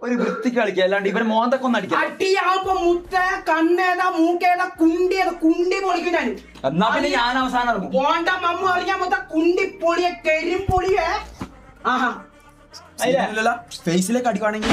ഒരു വൃത്തിക്ക് കളിക്കുക, അല്ലാണ്ട് ഇവരെ മോന്തൊക്കെ ഒന്ന് അടിക്കാം. അടിയാവുമ്പോ മുത്ത കണ്ണേതാ മൂക്കേതാ കുണ്ടി പൊളിക്കും ഞാൻ. എന്നാ പിന്നെ ഞാൻ അവസാനം ഇറങ്ങും. പോണ്ട മമ്മു അറിയാൻ മൊത്തം കുണ്ടി പൊളിയെ കരിമ്പൊളിയേ. ആഹാ ഫേസിലേക്ക് അടിക്കുവാണെങ്കിൽ